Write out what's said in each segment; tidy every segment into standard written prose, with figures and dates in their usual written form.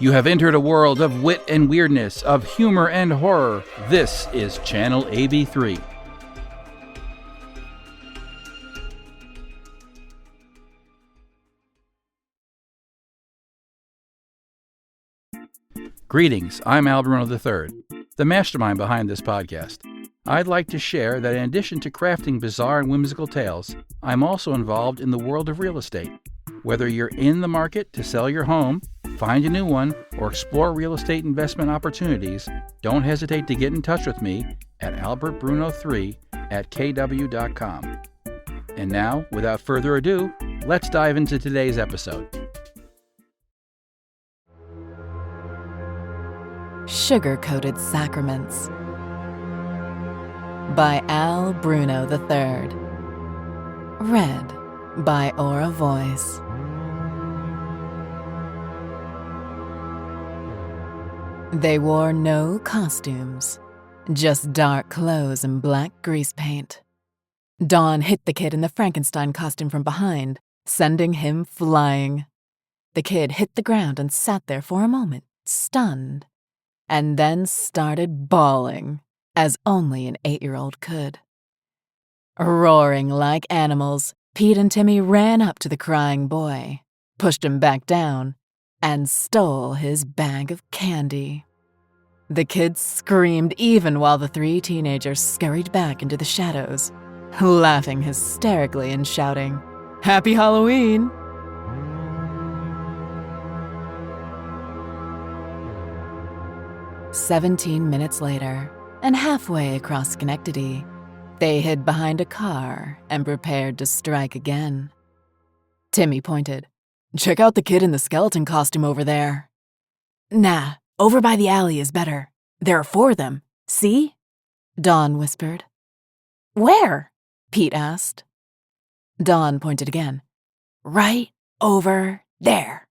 You have entered a world of wit and weirdness, of humor and horror. This is Channel Ab3. Greetings, I'm Bruno III, the mastermind behind this podcast. I'd like to share that in addition to crafting bizarre and whimsical tales, I'm also involved in the world of real estate. Whether you're in the market to sell your home, find a new one, or explore real estate investment opportunities, don't hesitate to get in touch with me at albertbruno3@kw.com. And now, without further ado, let's dive into today's episode. Sugar-Coated Sacraments by Bruno III. Read by Auravoice. They wore no costumes, just dark clothes and black grease paint. Dawn hit the kid in the Frankenstein costume from behind, sending him flying. The kid hit the ground and sat there for a moment, stunned, and then started bawling, as only an 8-year-old could. Roaring like animals, Pete and Timmy ran up to the crying boy, pushed him back down, and stole his bag of candy. The kid screamed even while the 3 teenagers scurried back into the shadows, laughing hysterically and shouting, "Happy Halloween!" "17 minutes later, and halfway across Schenectady, they hid behind a car and prepared to strike again. Timmy pointed. "Check out the kid in the skeleton costume over there." "Nah, over by the alley is better. There are 4 of them, see?" Dawn whispered. "Where?" Pete asked. Dawn pointed again. "Right over there."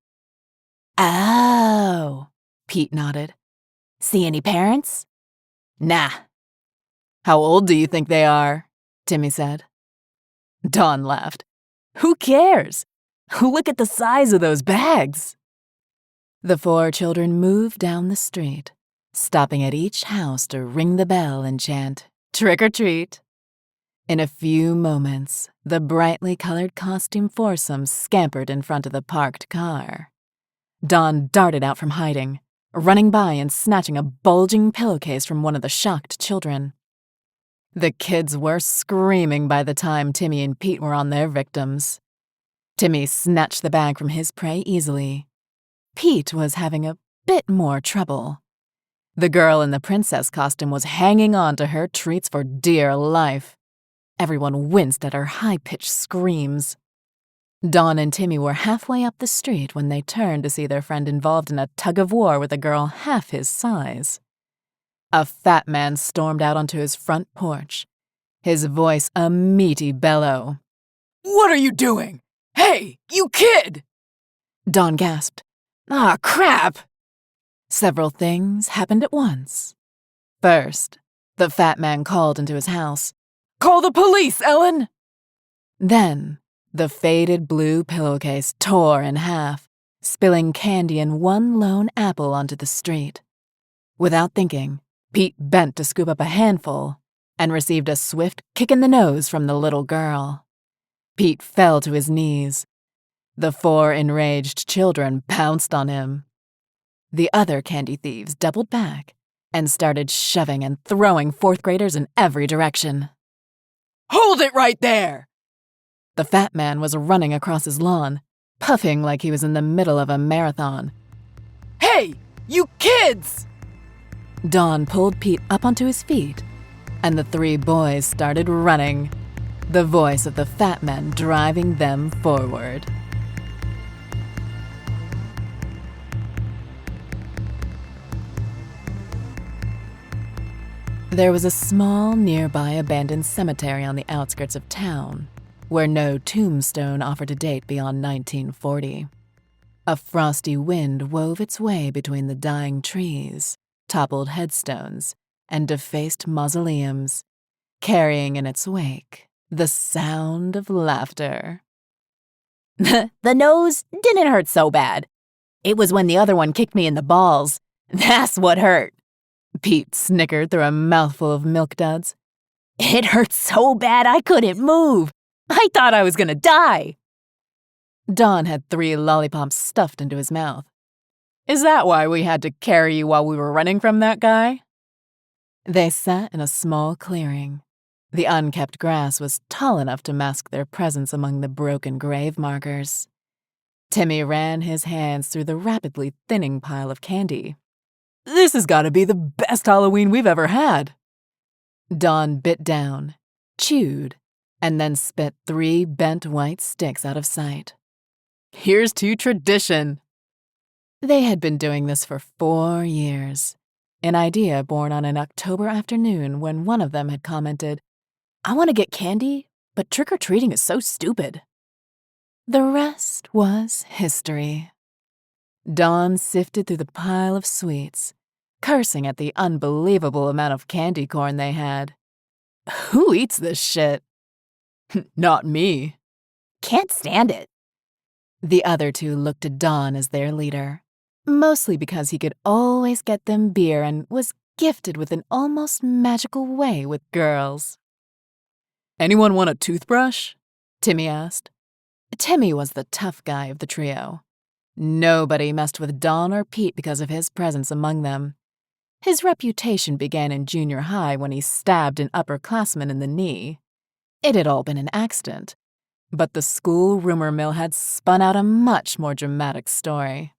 "Oh," Pete nodded. "See any parents?" "Nah." "How old do you think they are?" Timmy said. Dawn laughed. "Who cares? Look at the size of those bags." The 4 children moved down the street, stopping at each house to ring the bell and chant, "Trick or treat." In a few moments, the brightly colored costume foursome scampered in front of the parked car. Dawn darted out from hiding, running by and snatching a bulging pillowcase from one of the shocked children. The kids were screaming by the time Timmy and Pete were on their victims. Timmy snatched the bag from his prey easily. Pete was having a bit more trouble. The girl in the princess costume was hanging on to her treats for dear life. Everyone winced at her high-pitched screams. Dawn and Timmy were halfway up the street when they turned to see their friend involved in a tug-of-war with a girl half his size. A fat man stormed out onto his front porch, his voice a meaty bellow. "What are you doing? Hey, you kid!" Dawn gasped. "Ah, crap!" Several things happened at once. First, the fat man called into his house, "Call the police, Ellen!" Then, the faded blue pillowcase tore in half, spilling candy and one lone apple onto the street. Without thinking, Pete bent to scoop up a handful and received a swift kick in the nose from the little girl. Pete fell to his knees. The 4 enraged children pounced on him. The other candy thieves doubled back and started shoving and throwing 4th graders in every direction. "Hold it right there!" The fat man was running across his lawn, puffing like he was in the middle of a marathon. "Hey, you kids!" Dawn pulled Pete up onto his feet, and the 3 boys started running, the voice of the fat man driving them forward. There was a small, nearby abandoned cemetery on the outskirts of town, where no tombstone offered a date beyond 1940. A frosty wind wove its way between the dying trees, toppled headstones, and defaced mausoleums, carrying in its wake the sound of laughter. "The nose didn't hurt so bad. It was when the other one kicked me in the balls. That's what hurt. Pete snickered through a mouthful of milk duds. It hurt so bad I couldn't move. I thought I was gonna die. Don had 3 lollipops stuffed into his mouth. Is that why we had to carry you while we were running from that guy? They sat in a small clearing. The unkept grass was tall enough to mask their presence among the broken grave markers. Timmy ran his hands through the rapidly thinning pile of candy. This has got to be the best Halloween we've ever had. Don bit down, chewed, and then spit 3 bent white sticks out of sight. Here's to tradition. They had been doing this for 4 years, an idea born on an October afternoon when one of them had commented, I want to get candy, but trick-or-treating is so stupid. The rest was history. Don sifted through the pile of sweets, cursing at the unbelievable amount of candy corn they had. Who eats this shit? Not me. Can't stand it. The other 2 looked to Don as their leader, mostly because he could always get them beer and was gifted with an almost magical way with girls. Anyone want a toothbrush? Timmy asked. Timmy was the tough guy of the trio. Nobody messed with Don or Pete because of his presence among them. His reputation began in junior high when he stabbed an upperclassman in the knee. It had all been an accident, but the school rumor mill had spun out a much more dramatic story.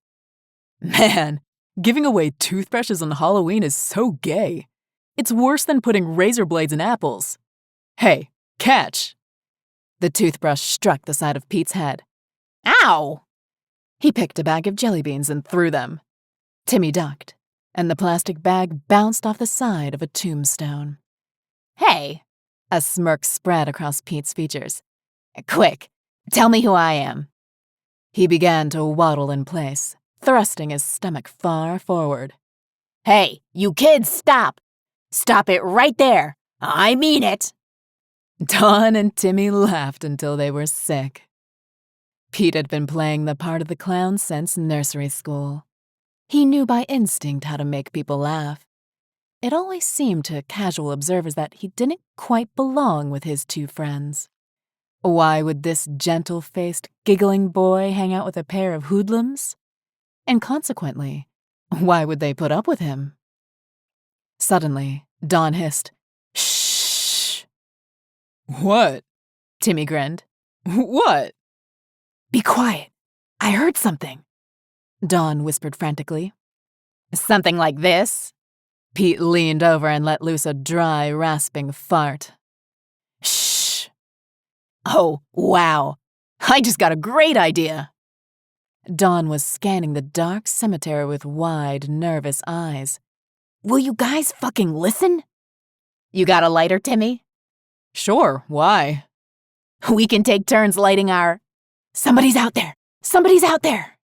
Man, giving away toothbrushes on Halloween is so gay. It's worse than putting razor blades in apples. Hey, catch! The toothbrush struck the side of Pete's head. Ow! He picked a bag of jelly beans and threw them. Timmy ducked, and the plastic bag bounced off the side of a tombstone. Hey! A smirk spread across Pete's features. Quick, tell me who I am. He began to waddle in place, thrusting his stomach far forward. Hey, you kids, stop! Stop it right there! I mean it! Don and Timmy laughed until they were sick. Pete had been playing the part of the clown since nursery school. He knew by instinct how to make people laugh. It always seemed to casual observers that he didn't quite belong with his 2 friends. Why would this gentle-faced, giggling boy hang out with a pair of hoodlums? And consequently, why would they put up with him? Suddenly, Don hissed, Shh! What? Timmy grinned. What? Be quiet. I heard something. Don whispered frantically. Something like this? Pete leaned over and let loose a dry, rasping fart. Shh! Oh, wow. I just got a great idea. Don was scanning the dark cemetery with wide, nervous eyes. Will you guys fucking listen? You got a lighter, Timmy? Sure, why? We can take turns lighting our... Somebody's out there! Somebody's out there!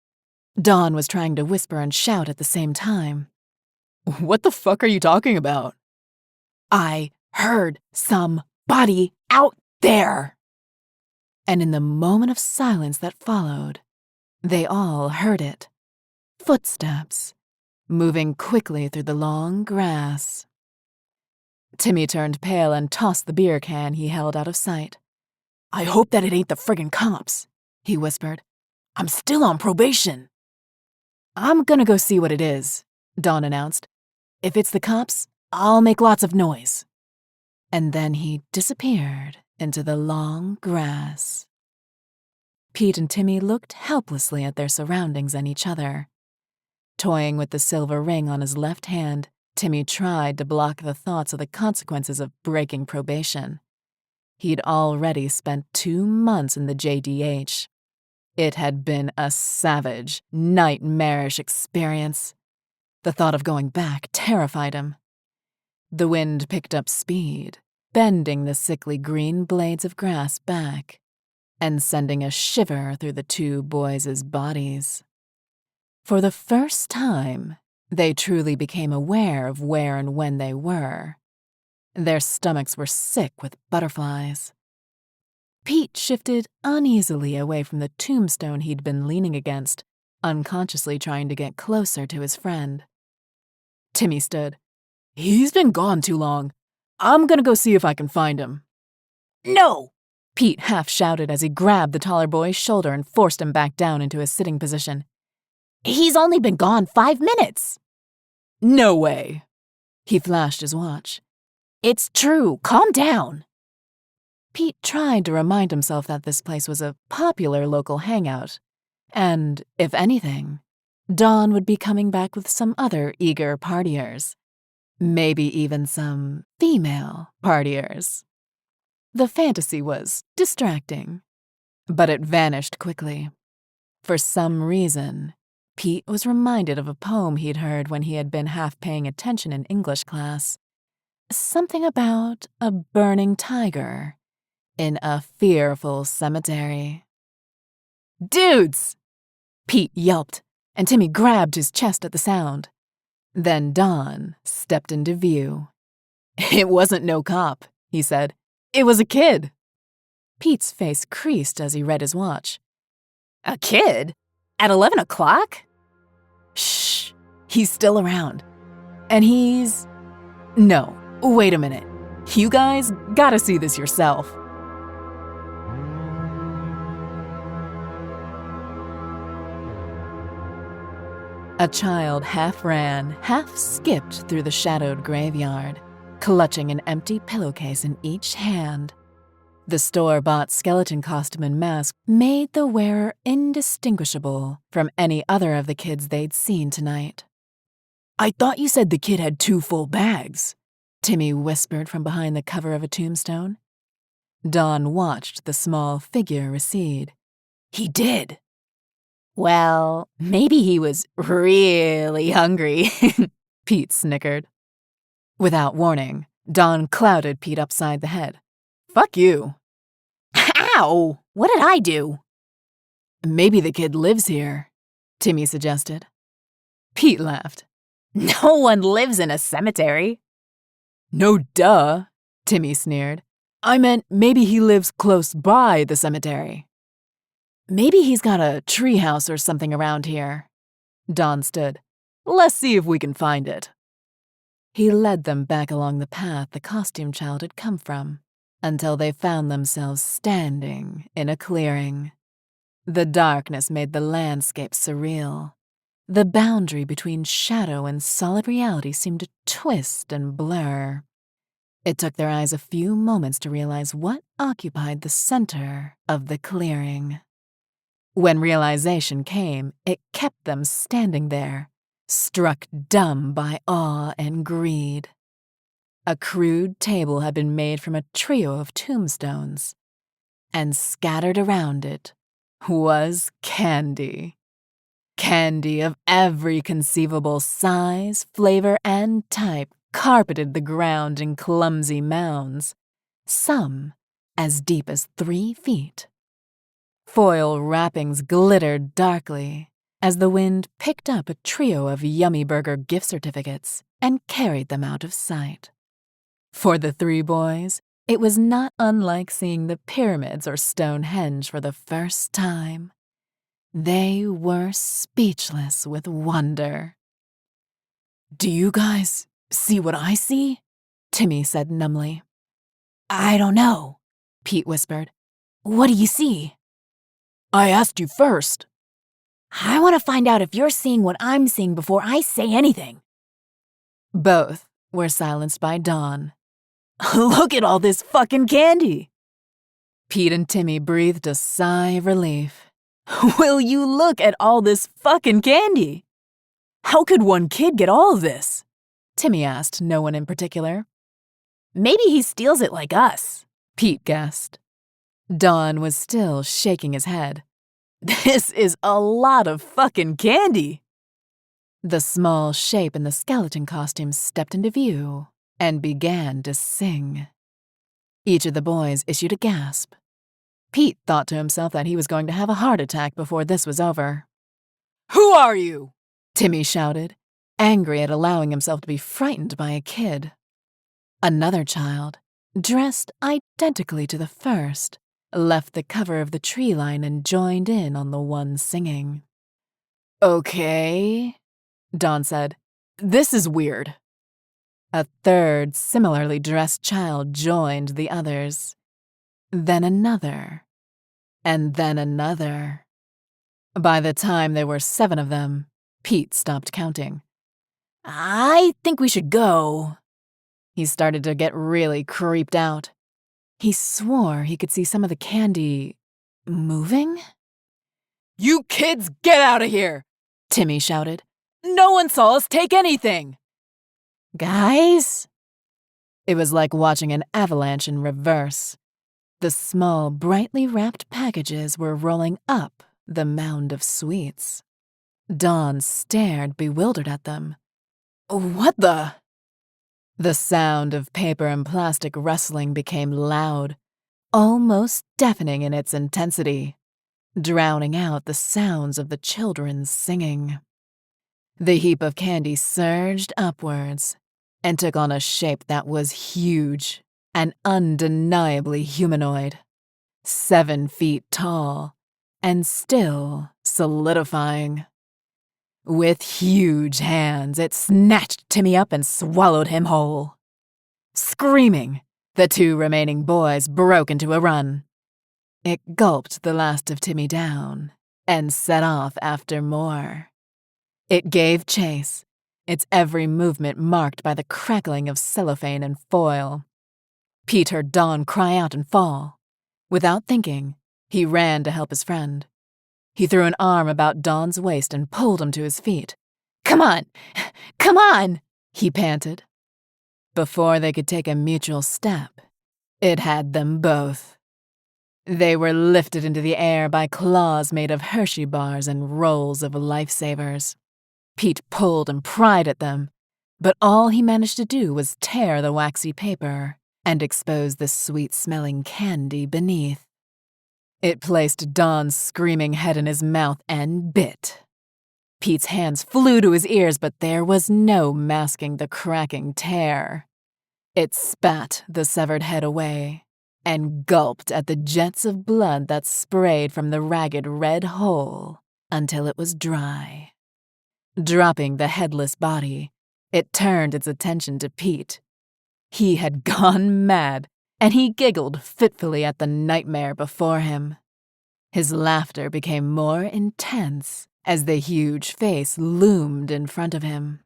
Don was trying to whisper and shout at the same time. What the fuck are you talking about? I heard somebody out there! And in the moment of silence that followed, they all heard it. Footsteps, moving quickly through the long grass. Timmy turned pale and tossed the beer can he held out of sight. I hope that it ain't the friggin' cops, he whispered. I'm still on probation. I'm gonna go see what it is, Don announced. If it's the cops, I'll make lots of noise. And then he disappeared into the long grass. Pete and Timmy looked helplessly at their surroundings and each other. Toying with the silver ring on his left hand, Timmy tried to block the thoughts of the consequences of breaking probation. He'd already spent 2 months in the JDH. It had been a savage, nightmarish experience. The thought of going back terrified him. The wind picked up speed, bending the sickly green blades of grass back and sending a shiver through the 2 boys' bodies. For the first time, they truly became aware of where and when they were. Their stomachs were sick with butterflies. Pete shifted uneasily away from the tombstone he'd been leaning against, unconsciously trying to get closer to his friend. Timmy stood. "He's been gone too long. I'm gonna go see if I can find him." "No!" Pete half shouted as he grabbed the taller boy's shoulder and forced him back down into his sitting position. "He's only been gone 5 minutes." "No way." He flashed his watch. "It's true. Calm down." Pete tried to remind himself that this place was a popular local hangout, and, if anything, Dawn would be coming back with some other eager partiers. Maybe even some female partiers. The fantasy was distracting, but it vanished quickly. For some reason, Pete was reminded of a poem he'd heard when he had been half paying attention in English class. Something about a burning tiger in a fearful cemetery. "Dudes!" Pete yelped, and Timmy grabbed his chest at the sound. Then Don stepped into view. "It wasn't no cop," he said. "It was a kid." Pete's face creased as he read his watch. "A kid? At 11 o'clock? Shh, he's still around. And he's... No, wait a minute. You guys gotta see this yourself." A child half ran, half skipped through the shadowed graveyard, clutching an empty pillowcase in each hand. The store-bought skeleton costume and mask made the wearer indistinguishable from any other of the kids they'd seen tonight. "I thought you said the kid had 2 full bags," Timmy whispered from behind the cover of a tombstone. Don watched the small figure recede. "He did." "Well, maybe he was really hungry," Pete snickered. Without warning, Don clouted Pete upside the head. "Fuck you." "Ow! What did I do?" "Maybe the kid lives here," Timmy suggested. Pete laughed. "No one lives in a cemetery." "No duh," Timmy sneered. "I meant maybe he lives close by the cemetery." "Maybe he's got a treehouse or something around here." Don stood. "Let's see if we can find it." He led them back along the path the costume child had come from, until they found themselves standing in a clearing. The darkness made the landscape surreal. The boundary between shadow and solid reality seemed to twist and blur. It took their eyes a few moments to realize what occupied the center of the clearing. When realization came, it kept them standing there, struck dumb by awe and greed. A crude table had been made from a trio of tombstones, and scattered around it was candy. Candy of every conceivable size, flavor, and type carpeted the ground in clumsy mounds, some as deep as 3 feet. Foil wrappings glittered darkly as the wind picked up a trio of Yummy Burger gift certificates and carried them out of sight. For the 3 boys, it was not unlike seeing the pyramids or Stonehenge for the first time. They were speechless with wonder. "Do you guys see what I see?" Timmy said numbly. "I don't know," Pete whispered. "What do you see?" "I asked you first." "I want to find out if you're seeing what I'm seeing before I say anything." Both were silenced by Dawn. "Look at all this fucking candy." Pete and Timmy breathed a sigh of relief. "Will you look at all this fucking candy?" "How could one kid get all of this?" Timmy asked no one in particular. "Maybe he steals it like us," Pete guessed. Don was still shaking his head. "This is a lot of fucking candy." The small shape in the skeleton costume stepped into view and began to sing. Each of the boys issued a gasp. Pete thought to himself that he was going to have a heart attack before this was over. "Who are you?" Timmy shouted, angry at allowing himself to be frightened by a kid. Another child, dressed identically to the first, left the cover of the tree line and joined in on the one singing. "Okay," Dawn said. "This is weird." A third, similarly dressed child joined the others. Then another. And then another. By the time there were 7 of them, Pete stopped counting. "I think we should go." He started to get really creeped out. He swore he could see some of the candy moving. "You kids get out of here!" Timmy shouted. "No one saw us take anything!" "Guys?" It was like watching an avalanche in reverse. The small, brightly wrapped packages were rolling up the mound of sweets. Dawn stared, bewildered at them. "What the?" The sound of paper and plastic rustling became loud, almost deafening in its intensity, drowning out the sounds of the children singing. The heap of candy surged upwards and took on a shape that was huge and undeniably humanoid, 7 feet tall and still solidifying. With huge hands, it snatched Timmy up and swallowed him whole. Screaming, the 2 remaining boys broke into a run. It gulped the last of Timmy down and set off after more. It gave chase, its every movement marked by the crackling of cellophane and foil. Pete heard Dawn cry out and fall. Without thinking, he ran to help his friend. He threw an arm about Dawn's waist and pulled him to his feet. Come on! Come on!" he panted. Before they could take a mutual step, it had them both. They were lifted into the air by claws made of Hershey bars and rolls of lifesavers. Pete pulled and pried at them, but all he managed to do was tear the waxy paper and expose the sweet-smelling candy beneath. It placed Dawn's screaming head in his mouth and bit. Pete's hands flew to his ears, but there was no masking the cracking tear. It spat the severed head away and gulped at the jets of blood that sprayed from the ragged red hole until it was dry. Dropping the headless body, it turned its attention to Pete. He had gone mad, and he giggled fitfully at the nightmare before him. His laughter became more intense as the huge face loomed in front of him.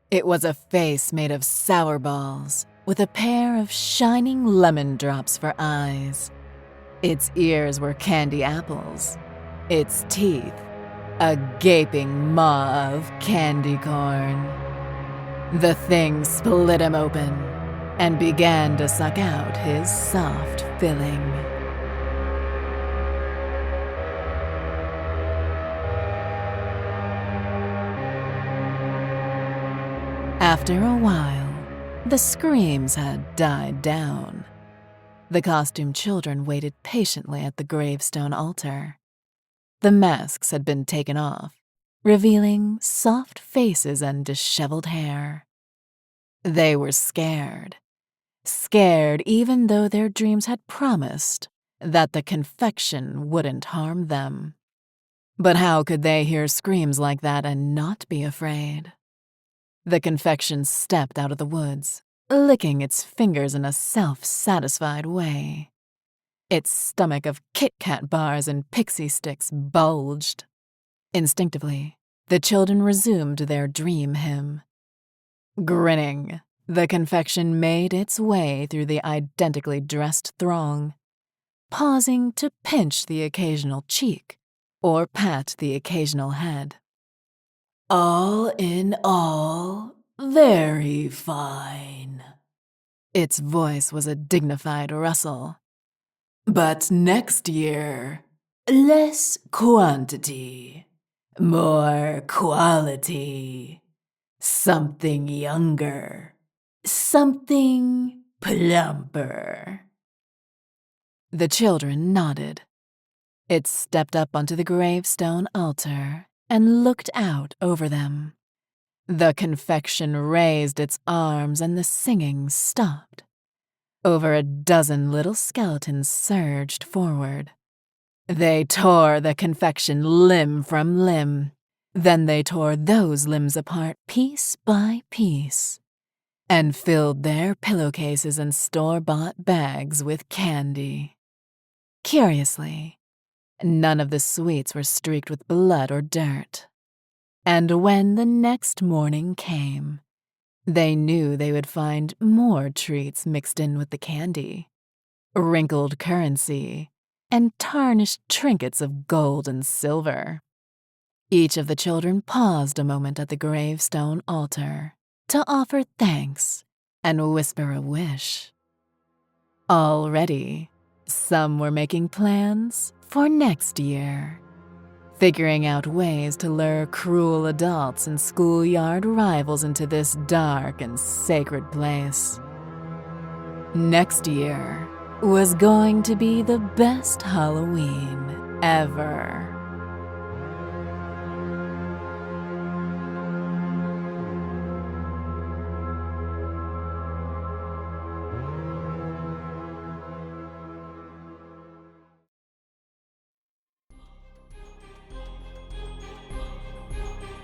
It was a face made of sour balls, with a pair of shining lemon drops for eyes. Its ears were candy apples. Its teeth, a gaping maw of candy corn. The thing split him open and began to suck out his soft filling. After a while, the screams had died down. The costumed children waited patiently at the gravestone altar. The masks had been taken off, revealing soft faces and disheveled hair. They were scared. Scared even though their dreams had promised that the confection wouldn't harm them. But how could they hear screams like that and not be afraid? The confection stepped out of the woods, licking its fingers in a self-satisfied way. Its stomach of Kit Kat bars and pixie sticks bulged. Instinctively, the children resumed their dream hymn. Grinning, the confection made its way through the identically dressed throng, pausing to pinch the occasional cheek or pat the occasional head. All in all, very fine. Its voice was a dignified rustle. But next year, less quantity, more quality. Something younger, something plumper. The children nodded. It stepped up onto the gravestone altar and looked out over them. The confection raised its arms and the singing stopped. Over a dozen little skeletons surged forward. They tore the confection limb from limb. Then they tore those limbs apart piece by piece and filled their pillowcases and store-bought bags with candy. Curiously, none of the sweets were streaked with blood or dirt. And when the next morning came, they knew they would find more treats mixed in with the candy, wrinkled currency, and tarnished trinkets of gold and silver. Each of the children paused a moment at the gravestone altar to offer thanks and whisper a wish. Already, some were making plans for next year, figuring out ways to lure cruel adults and schoolyard rivals into this dark and sacred place. Next year was going to be the best Halloween ever.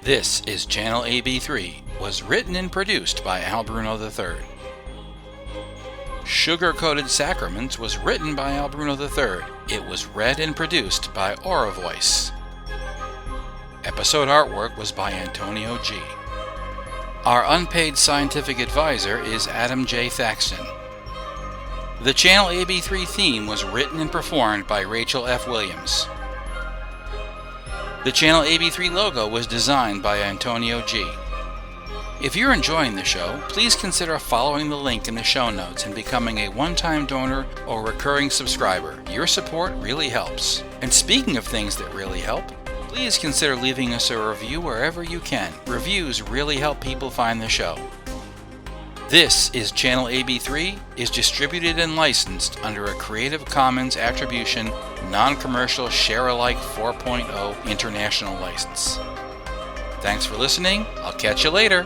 This is Channel AB3, was written and produced by Bruno III. Sugar-Coated Sacraments was written by Bruno III. It was read and produced by Auravoice. Episode artwork was by Antonio G. Our unpaid scientific advisor is Adam J Thaxton. The Channel AB3 theme was written and performed by Rachel F. Williams. The Channel AB3 logo was designed by Antonio G. If you're enjoying the show, please consider following the link in the show notes and becoming a one-time donor or recurring subscriber. Your support really helps. And speaking of things that really help, please consider leaving us a review wherever you can. Reviews really help people find the show. This is Channel AB3, is distributed and licensed under a Creative Commons Attribution, Non-Commercial Share-alike 4.0 International License. Thanks for listening. I'll catch you later.